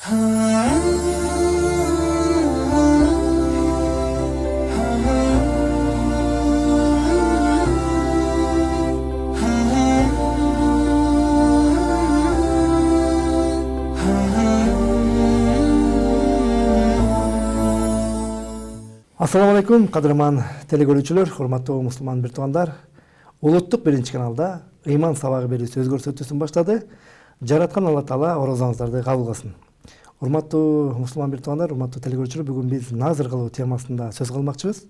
Assalamu алейкум, кадырман телекөрүүчүлөр, урматтуу мусулман бир туугандар. Улуттук биринчи каналда ыйман сабагы берүү сөз көрсөтүүсүн баштады. Жараткан Алла Таала орозоңуздарды кабыл кылсын. Урматтуу мусулман бир туугандар, урматтуу телекөрүүчүлөр, бүгүн биз назыр кылуу темасында сөз кылмакчыбыз.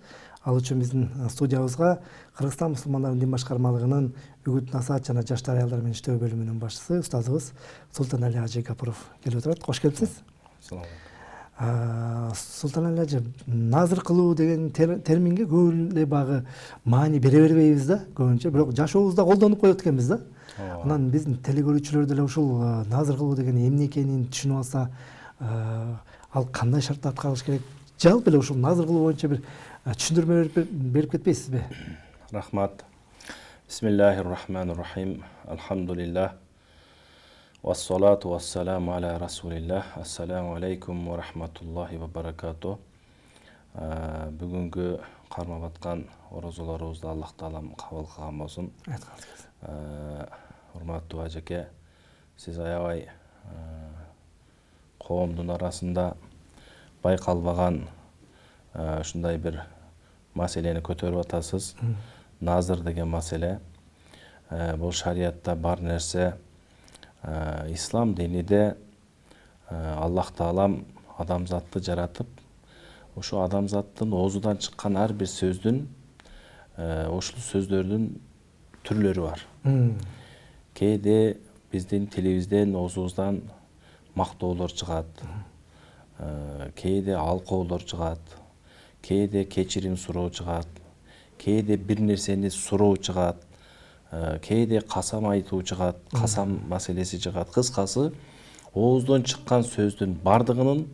Ал үчүн биздин студиябызга Кыргызстан мусулмандарынын дин башкармалыгынын үгүт насаат жана жаштар аялдар менен иштөө бөлүмүнүн башчысы устазыбыз Султанали Ажи Гапуров келип отурат. Кош келипсиз. Салам. Султанали Ажи, назыр кылуу деген терминге көп эле багы маани бере бербейбиз да, көбүнчө, бирок жашообузда колдонуп коет экенбиз да. Анан биздин телекөрүүчүлөр деле ушул назыр кылуу деген эмне экенин түшүнүп алса, ал кандай шартты аткарыш керек? Жалпы эле ушул назыр кылуу боюнча бир түшүндүрмө берип кетпейсизби? Рахмат. Бисмиллахир-рахманир-рахим. Алхамдулиллах. Вассалату вассаламу аля расулиллах. Ассаламу алейкум ва рахматуллахи ва баракату. Бүгүнкү кармап аткан орозолорубузду Аллах Таалам кабыл кылган болсун. Урматтуу ажеке, сиз аябай коомдун арасында байкалбаган ушундай бир маселени көтөрүп атасыз. Назыр деген маселе. Бул шариятта бар нерсе. Ислам диниде Аллах Таалам адамзатты жаратып, ошо адамзаттын оозунан чыккан ар бир сөздүн, ошол сөздөрдүн түрлөрү бар. Кээде биздин тилибизден, оозубуздан мактоолор чыгат, кээде алкоолор чыгат, кээде кечирим суроо чыгат, кээде бир нерсени суроо чыгат, кээде касам айтуу чыгат, касам маселеси чыгат. Кыскасы, ооздон чыккан сөздүн бардыгынын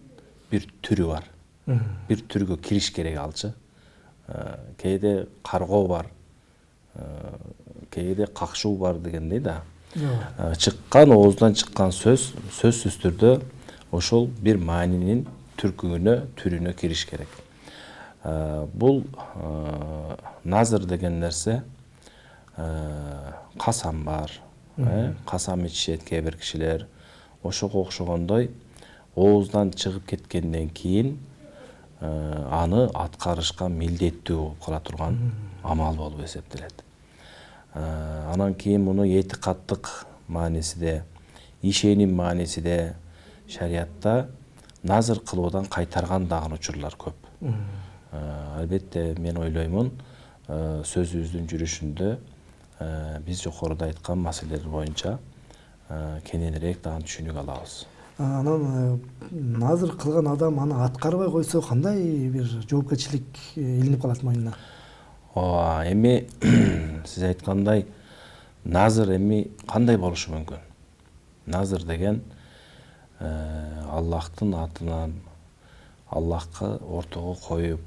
бир түрү бар. Бир түргө кириш керек алчы. Кээде каргоо бар, кээде какшуу бар дегендей да. Чыккан ооздан чыккан сөзсүз түрдө ошол бир маанинин түрүнө кириш керек. Бул назыр деген нерсе, касам бар, касам ичишет кээ бир кишилер. Ошого окшогондой ооздан чыгып кеткенден кийин аны аткарышка милдеттүү болуп кала турган амал болуп эсептелет. Анан кийин муну этикаттык маанисиде, ишеним маанисиде шариятта назыр кылуудан кайтарган дагы учурлар көп. Албетте мен ойлоймун, сөзүбүздүн жүрүшүндө биз жогоруда айткан маселелер боюнча кененирээк дагы түшүнүк алабыз. Анан назыр кылган адам аны аткарбай койсо кандай бир жоопкерчилик илинип калат мойнуна? Эми сиз айткандай, назыр эми кандай болушу мүмкүн? Назыр деген Аллахтын атынан Аллахка ортого коюп,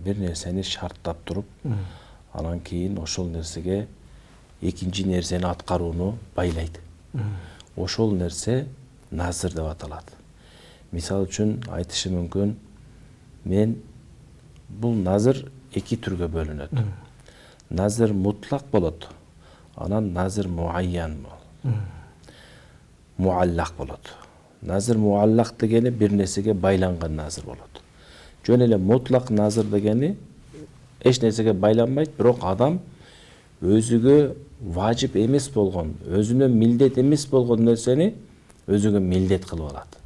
бир нерсени шарттап туруп, анан кийин ошол нерсеге экинчи нерсени аткарууну байлайт. Ошол нерсе назыр деп аталат. Мисал үчүн айтышы мүмкүн, мен бул назыр эки түргө бөлүнөт. Назыр мутлак болот, анан назыр муайян болот. Муаллак болот. Назыр муаллак дегени бир нерсеге байланган назыр болот. Жөн эле мутлак назыр дегени эч нерсеге байланбайт, бирок адам өзүгө важип эмес болгон, өзүнө милдет эмес болгон нерсени өзүгө милдет кылып алат.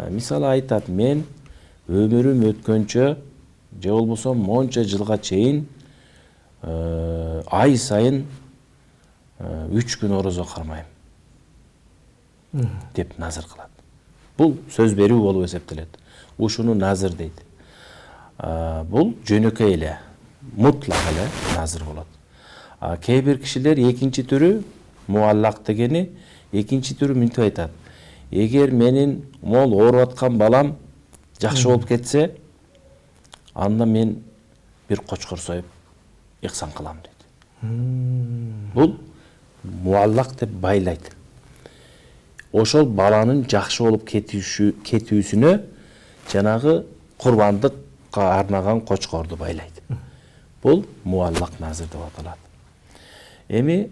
Мисалы айтат, мен өмүрүм өткөнчө, же болбосо монча жылга чейин ай сайын 3 күн орозо кармайм деп назыр кылат. Бул сөз берүү болуп эсептелет. Ушуну назыр дейт. Бул жөнөкөй эле, мутлак эле назыр болот. Кээ бир кишилер экинчи түрү, муаллак дегени, экинчи түрү мынтип айтат. Эгер менин мол ооруп аткан балам жакшы болуп кетсе, анда мен бир кочкор союп ыксан кылам дейт. Бул муаллак деп байлайт. ошол баланын жакшы болуп кетүүсүнө жанагы курбандыкка арнаган кочкорду байлайт. Бул муаллак назыр деп аталат. Эми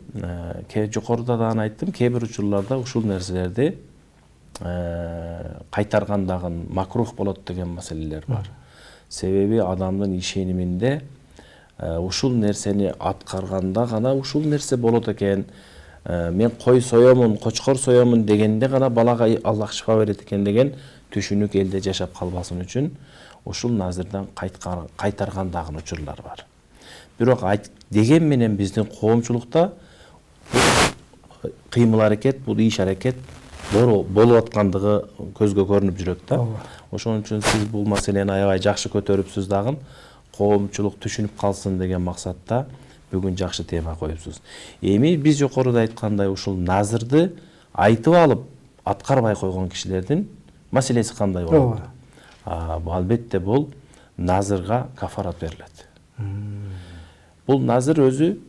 жогоруда да айттым, кээ бир учурларда ушул нерселерди кайтаргандагы макрух болот деген маселелер бар. Себеби адамдын ишениминде ушул нерсени аткарганда гана ушул нерсе болот экен. Мен кой соёмун, кочкор соёмун дегенде гана балага Аллах шифа берет экен деген түшүнүк элде жашап калбасын үчүн ушул назырдан кайтаргандагы учурлар бар. Бирок деген менен биздин коомчулукта бул кыймыл аракет, бул иш аракет болуп аткандыгы көзгө көрүнүп жүрөт да. Ошон үчүн сиз бул маселени аябай жакшы көтөрүпсүз дагы, коомчулук түшүнүп калсын деген максатта бүгүн жакшы тема коюпсуз. Эми биз жогоруда айткандай ушул назырды айтып алып аткарбай койгон кишилердин маселеси кандай болот? Албетте бул назырга кафарат берилет. Бул назыр өзү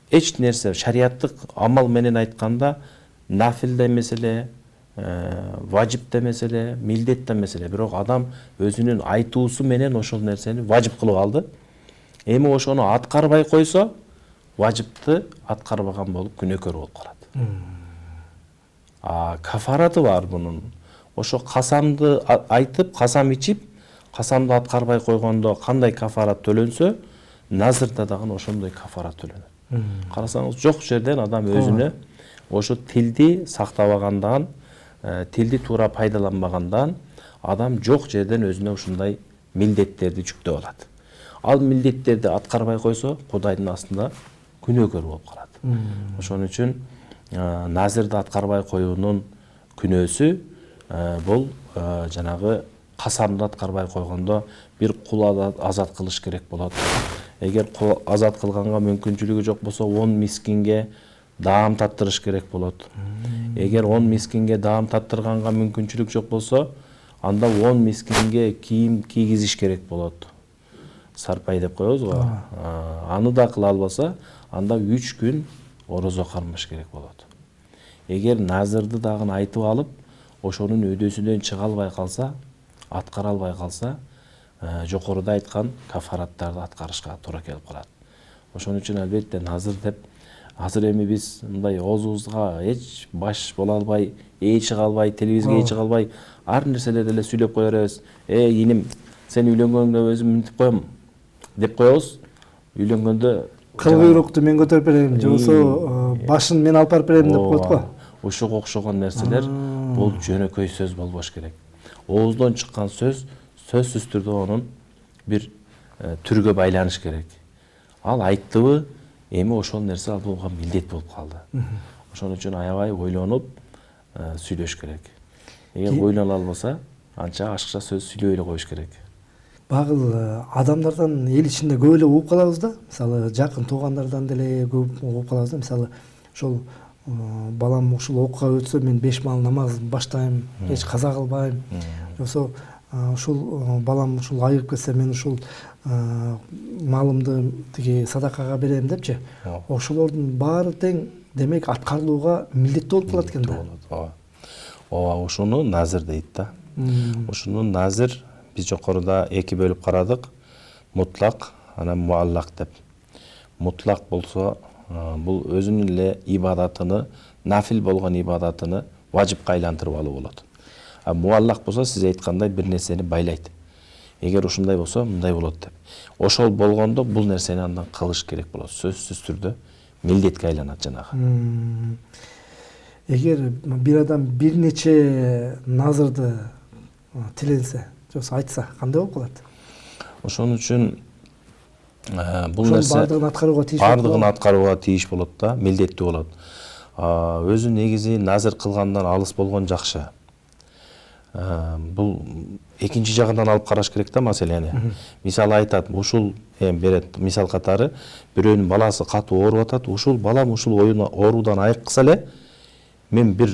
эч нерсе шариаттык амал менен айтканда нафил да эмес эле, важип да эмес эле, милдет да эмес эле. Бирок адам өзүнүн айтуусу менен ошол нерсени важип кылып алды. Эми ошону аткарбай койсо, важипты аткарбаган болуп күнөөкөр болуп калат. Кафараты бар бунун. Ошо касамды айтып, касам ичип, касамды аткарбай койгондо кандай кафарат төлөнсө, назырда дагы ошондой кафарат төлөнөт. Карасаңыз, жок жерден адам өзүнө ошо тилди сактабагандан, тилди туура пайдаланбагандан адам жок жерден өзүнө ушундай милдеттерди жүктөп алат. Ал милдеттерди аткарбай койсо, Кудайдын астында күнөөкөр болуп калат. Ошон үчүн назырды аткарбай коюунун күнөөсү бул жанагы касамды аткарбай койгондо бир кул азат кылыш керек болот. Эгер кул азат кылганга мүмкүнчүлүгү жок болсо, 10 мискинге даам таттырыш керек болот. Эгер 10 мискинге даам таттырганга мүмкүнчүлүк жок болсо, анда 10 мискинге кийим кийгизиш керек болот. Сарпай деп коебуз. Аны да кыла албаса, анда 3 күн орозо кармаш керек болот. Эгер назырды дагы айтып алып, ошонун өдөсүнөн чыга албай калса, аткара албай калса, жогоруда айткан кафараттарды аткарышка туура келип калат. Ошон үчүн албетте назыр деп азыр эми биз мындай оозубузга эч баш боло албай, чыга албай, телевизорге чыга албай, ар нерселерди эле сүйлөп кое беребиз. Иним, сен үйлөнгөндө өзүм мынтип коем деп коебуз. Үйлөнгөндө кыл куйрукту мен көтөрүп берем, же болбосо башын мен алып барып берем деп коет го. Ушуга окшогон нерселер бул жөнөкөй сөз болбош керек. Ооздон чыккан сөз сөзсүз түрдө онун бир түргө байланыш керек. Ал айттыбы, эми ошол нерсе ал буга милдет болуп калды. Ошон үчүн аябай ойлонуп сүйлөш керек. Эгер ойлоно албаса, анча ашыкча сөз сүйлөй эле коюш керек. Багыл адамдардан эл ичинде көп эле угуп калабыз да. Мисалы, жакын туугандардан деле көп угуп калабыз да. Мисалы, ошол балам ушул окууга өтсө мен 5 маал намаз баштайм, эч каза кылбайм. Жоксо ушул балам ушул айыгып кетсе мен ушул малымды тиги садакага берем депчи. Ошолордун баары тең демек аткарылууга милдеттүү болуп калат экен да. Ооба, ушуну назыр дейт да. Ушуну назыр биз жокоруда 2 бөлүп карадык. Мутлак, анан муаллак деп. Мутлак болсо, бул өзүнүн эле ибадатыны, нафил болгон ибадатыны важипка айлантырып алуу болот. Муаллак болсо, сиз айткандай бир нерсени байлайт. Эгер ушундай болсо, мындай болот деп. Ошол болгондо бул нерсени андан кылыш керек болот. Сөзсүз түрдө милдетке айланат жанагы. Эгер бир адам бир нече назырды тиленсе, жоксо айтса, кандай болуп калат? Ошон үчүн бул нерсе бардыгын аткарууга тийиш болот да, милдеттүү болот. Өзү негизи назыр кылгандан алыс болгон жакшы. Бул экинчи жагынан алып караш керек да маселени. Мисалы айтат, ушул берет мисал катары, бирөөнүн баласы катуу ооруп атат, ушул балам ушул оорудан айыкса эле мен бир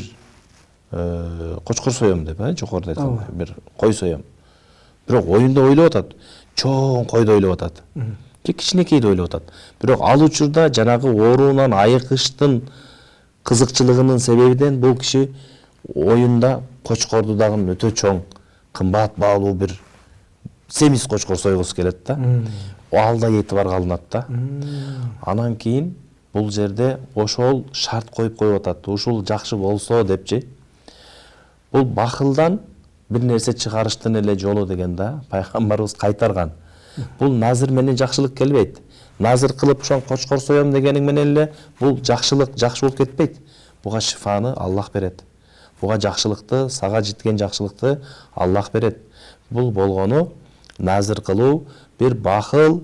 кочкор соем деп, жогоруда айткандай, бир кой соем. Бирок оюнда ойлоп атат, чоң койду ойлоп атат. Кичинекейди ойлоп атат. Бирок ал учурда жанагы ооруунан айыгыштын кызыкчылыгынын себебинен бул киши оюнда кочкорду дагы өтө чоң, кымбат баалуу бир семиз кочкор сойгусу келет да. Ал да этибарга алынат да. Анан кийин бул жерде ошол шарт коюп атат. Ушул жакшы болсо депчи. Бул бакылдан бир нерсе чыгарыштын эле жолу деген да, пайгамбарыбыз кайтарган. Бул назыр менен жакшылык келбейт. Назыр кылып ошон кочкор соём дегениң менен эле бул жакшылык жакшы болуп кетпейт. Буга шифаны Аллах берет. Буга жакшылыкты, сага жеткен жакшылыкты Аллах берет. Бул болгону назыр кылуу бир бакыл,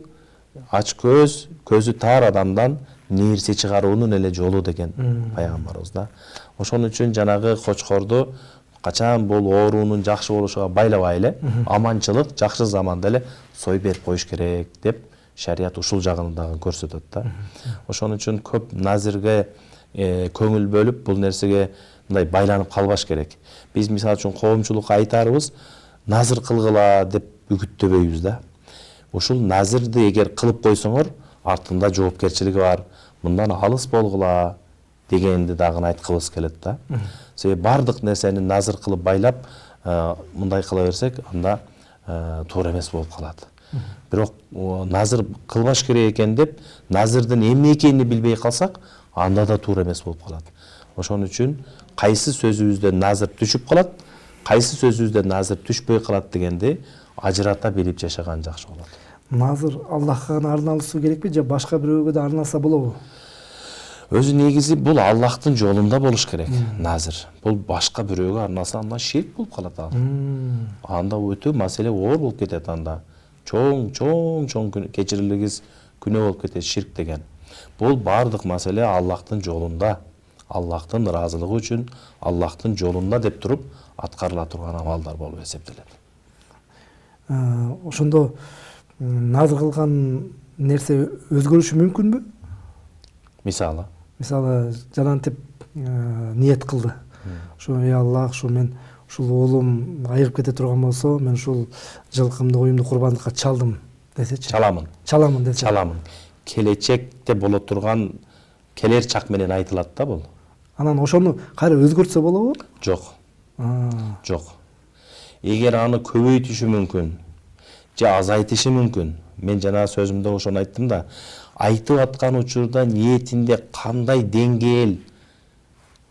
ач көз, көзү тар адамдан нерсе чыгаруунун эле жолу деген пайгамбарыбыз да. Ошон үчүн жанагы кочкорду качан бул оорунун жакшы болушуга байлабай эле, аманчылык жакшы заманда эле сой берип коюш керек деп шарият ушул жагын дагы көрсөтөт да. Ошон үчүн көп назирге көңүл бөлүп бул нерсеге мындай байланып калбаш керек. Биз мисалы үчүн коомчулукка айтарыбыз назыр кылгыла деп үгүттөбөйбүз да. Ушул назирди эгер кылып койсоңор, артында жоопкерчилиги бар. Мындан алыс болгула дегенди дагы айткыбыз келет да. Себеби бардык нерсени назыр кылып байлап, мындай кыла берсек, анда туура эмес болуп калат. Бирок назыр кылбаш керек экен деп, назырдын эмне экенин билбей калсак, анда да туура эмес болуп калат. Ошон үчүн кайсы сөзүбүздөн назыр түшүп калат, кайсы сөзүбүздөн назыр түшпөй калат дегенди ажырата билип жашаган жакшы болот. Назыр Аллахка гана арналышы керекпи же башка бирөөгө да арналса болобу? Өзү негизи бул Аллахтын жолунда болуш керек. Назыр бул башка бирөөгө арналса анда ширк болуп калат ал. Анда өтө маселе оор болуп кетет анда. Чоң кечирилгис күнөө болуп кетет ширк деген. Бул бардык маселе Аллахтын жолунда, Аллахтын ыраазылыгы үчүн, Аллахтын жолунда деп туруп аткарыла турган амалдар болуп эсептелет. Ошондо назыр кылган нерсе өзгөрүшү мүмкүнбү? Мисалы жалантип ниет кылды. Ошо Аллах, ошо мен ушул уулум айыгып кете турган болсо, мен ушул жылкымды, коюмду курбандыкка чалдым десечи. Чаламын десе. Чаламын. Келечекте боло турган келер чак менен айтылат да бул. Анан ошону кайра өзгөртсө болобу? Жок. Жок. Эгер аны көбөйтүшү мүмкүн, же азайтышы мүмкүн. Мен жана сөзүмдө ошону айттым да, айтып аткан учурда ниетинде кандай деңгээл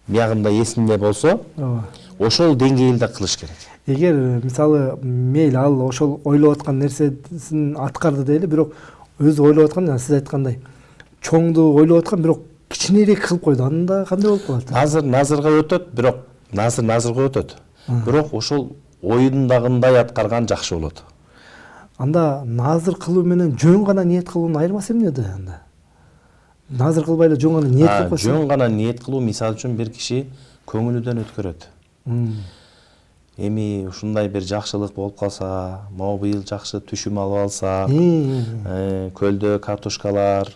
биягында эсинде болсо, ошол деңгээлде кылыш керек. Эгер мисалы мейли ал ошол ойлоп аткан нерсесин аткарды дейли, бирок өзү ойлоп аткан, сиз айткандай, чоңду ойлоп аткан, бирок кичинерээк кылып койду. Анда кандай болуп калат? Назырга өтөт, бирок назырга өтөт. Бирок ошол оюндагындай аткарган жакшы болот. Анда назыр кылуу менен жөн гана ниет кылуунун айырмасы эмнеде анда? Назыр кылбай эле жөн гана ниет кылып койсо. Жөн гана ниет кылуу мисалы үчүн бир киши көңүлүдөн өткөрөт. Эми ушундай бир жакшылык болуп калса, могу быйыл жакшы түшүм алып алса, көлдө картошкалар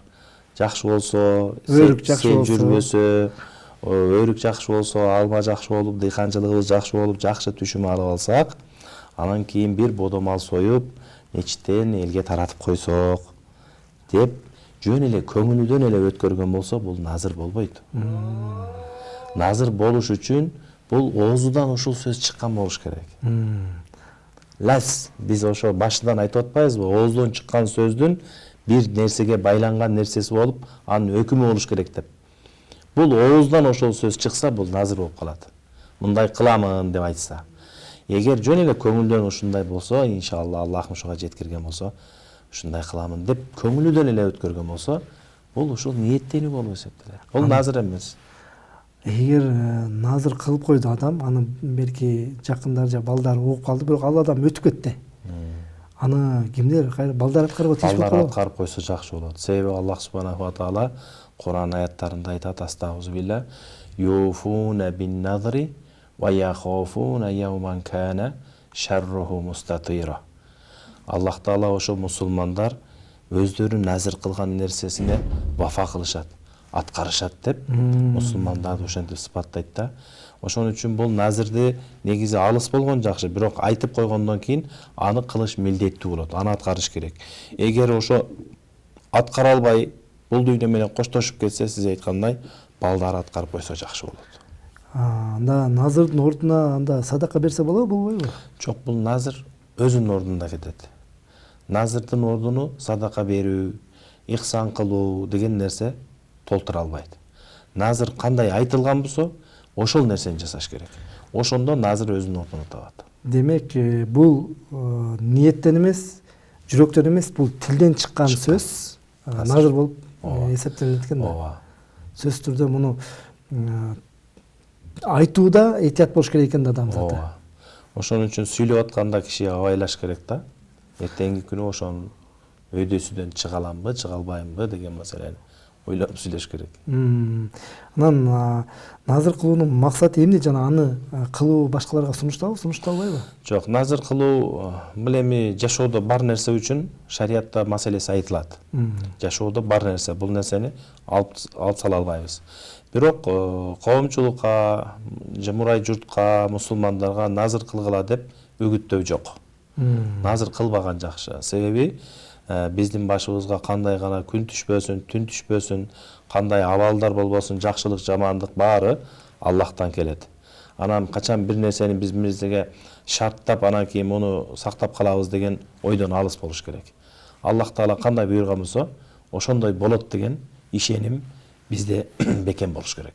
жакшы болсо, өрүк жакшы болсо, жүрбөсө, өрүк жакшы болсо, алма жакшы болуп, дыйканчылыгыбыз жакшы болуп, жакшы түшүм алып алсак, анан кийин бир бодомал союп, мечиттен элге таратып койсок деп жөн эле көңүлүдөн эле өткөргөн болсо, бул назыр болбойт. Назыр болуш үчүн бул оозудан ушул сөз чыккан болуш керек. Лас биз ошо башынан айтып атпайбызбы? Оозунан чыккан сөздүн бир нерсеге байланган нерсеси болуп, анын өкүмү болуш керек деп. Бул оозунан ошол сөз чыкса, бул назыр болуп калат. Мындай кыламын деп айтса. Эгер жөн эле көңүлдөн ушундай болсо, иншалла Аллах ушуга жеткирген болсо, ушундай кыламын деп көңүлүдөн эле өткөргөн болсо, бул ушул ниеттенүү болуп эсептелет. Бул назыр эмес. Эгер назыр кылып койду адам, аны белки жакындар же балдар угуп калды, бирок ал адам өтүп кетти. Аны кимдер, кайра балдар аткарып тийиш болот? Балдар аткарып койсо жакшы болот. Себеби Аллах субханаху ва таала Кур'ан аяттарында айтат: "Астагфирулла, юфуна бин назри ва яхафуна яуман кана шарруху мустатира." Аллах таала ошо мусулмандар өздөрү назыр кылган нерсесине вафа кылышат, аткарышат деп мусулмандарды ошентип сыпаттайт да. Ошон үчүн бул назырды негизи алыс болгон жакшы, бирок айтып койгондон кийин аны кылыш милдеттүү болот, аны аткарыш керек. Эгер ошо аткара албай бул дүйнө менен коштошуп кетсе, сиз айткандай, балдар аткарып койсо жакшы болот. Анда назырдын ордуна анда садака берсе болобу, болбойбу? Жок, бул назыр өзүнүн ордунда кетет. Назырдын ордуну садака берүү, ихсан кылуу деген нерсе толтура албайт. Назыр кандай айтылган болсо, ошол нерсени жасаш керек. Ошондо назыр өзүнүн ордуну табат. Демек, бул ниеттен эмес, жүрөктөн эмес, бул тилден чыккан сөз назыр болуп эсептелет экен да. Ооба. Сөз түрдө муну айтууда этият болуш керек экен да адамзат. Ооба. Ошон үчүн сүйлөп атканда киши абайлаш керек да. Эртеңки күнү ошонун өйдөсүдөн чыга аламбы, чыга албаймбы деген маселени ойлонуп сүйлөш керек. Анан назыр кылуунун максаты эмне жана аны кылуу башкаларга сунушталбы, сунушталбайбы? Жок, назыр кылуу бул эми жашоодо бар нерсе үчүн шариатта маселеси айтылат. Жашоодо бар нерсе, бул нерсени алып сала албайбыз. Бирок коомчулукка, жамурай журтка, мусулмандарга назыр кылгыла деп үгүттөө жок. Назыр кылбаган жакшы. Себеби биздин башыбызга кандай гана күн түшпөсүн, түн түшпөсүн, кандай абалдар болбосун, жакшылык, жамандык баары Аллахтан келет. Анан качан бир нерсени биз бизге шарттап, анан кийин муну сактап калабыз деген ойдон алыс болуш керек. Аллах Таала кандай буйрган болсо, ошондой болот деген ишеним бизде бекем болуш керек.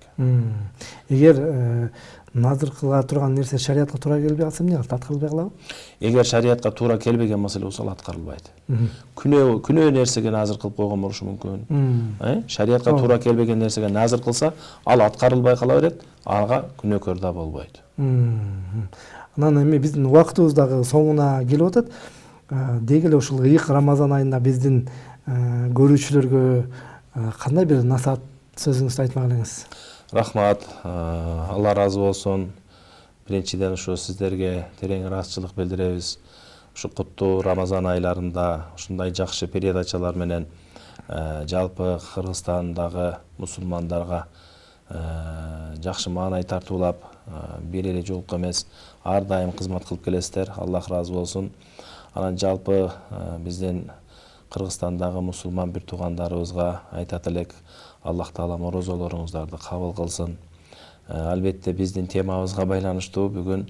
Эгер назыр кыла турган нерсе шариатка туура келбей калса эмне кылат? Аткарылбай калабы? Эгер шариатка туура келбеген маселе болсо, ал аткарылбайт. Күнөө нерсеге назыр кылып койгон болушу мүмкүн. Шариатка туура келбеген нерсеге назыр кылса, ал аткарылбай кала берет, ага күнөөкөр да болбойт. Анан эми биздин убактыбыз дагы соңуна келип атат. Деги эле ушул ыйык Рамазан айында биздин көрүүчүлөргө кандай бир насаат сөзүңүздү айтмак элеңиз? Рахмат, Алла разы болсун. Биринчиден ушу сиздерге терең ыраазычылык билдиребиз. Ушу куттуу Рамазан айларында ушундай жакшы передачалар менен жалпы Кыргызстандагы мусулмандарга жакшы маанай тартуулап, бир эле жолку эмес, ар дайым кызмат кылып келесиздер. Аллах разы болсун. Анан жалпы биздин Кыргызстандагы мусулман бир туугандарыбызга айтат элек, Аллах Таала орозолоруңуздарды кабыл кылсын. Албетте биздин темабызга байланыштуу бүгүн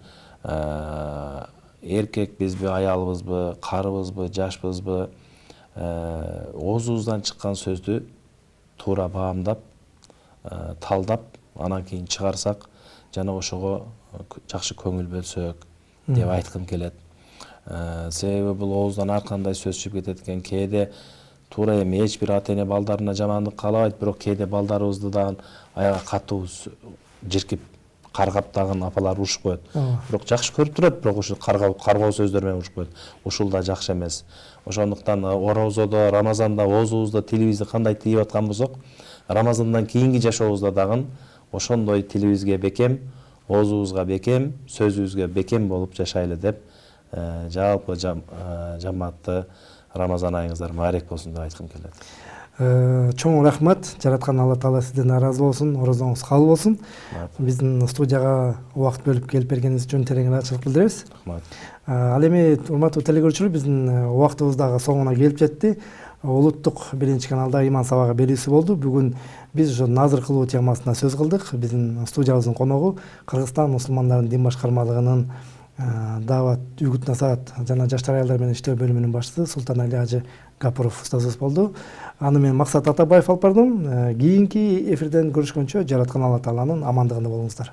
эркек бизби, аялыбызбы, карыбызбы, жашпызбы, оозубуздан чыккан сөздү туура баамдап, талдап, анан кийин чыгарсак, жана ошого жакшы көңүл бөлсөк деп айткым келет. Себеби бул ооздан ар кандай сөз чыгып кетет экен. Кээде туура эми эч бир ата эне балдарына жамандык каалабайт, бирок кээде балдарыбызды дагы аяга катуу жиркип каргап дагы апалар урушуп коет. Бирок жакшы көрүп турат, бирок ушу каргоо сөздөр менен урушуп коет. Ушул да жакшы эмес. Ошондуктан орозодо, Рамазанда оозубузду, тилибизди кандай тийип аткан болсок, Рамазандан кийинки жашообузда дагы ошондой тилибизге бекем, оозубузга бекем, сөзүбүзгө бекем болуп жашайлы деп жалпы жамаатты Рамазан айыңыздар маарек болсун деп айткым келет. Чоң рахмат. Жараткан Алла Таала сизден ыраазы болсун, орозоңуз кабыл болсун. Биздин студияга убакыт бөлүп келип бергениңиз үчүн терең ыраазычылык билдиребиз. Рахмат. Ал эми урматтуу телекөрүүчүлөр, биздин убактыбыз дагы соңуна келип жетти. Улуттук 1-каналда иман сабагы берүүсү болду. Бүгүн биз ошо назыр кылуу темасына сөз кылдык. Биздин студиябыздын коногу Кыргызстан мусулмандардын дин башкармалыгынын даават, үгүт насаат жана жаштар аялдар менен иштөө бөлүмүнүн башчысы Султанали Ажы Гапуров устазыбыз болду. Аны мен Максат Атабаев алып бардым. Кийинки эфирден көрүшкөнчө жараткан Алла Тааланын амандыгында болуңуздар.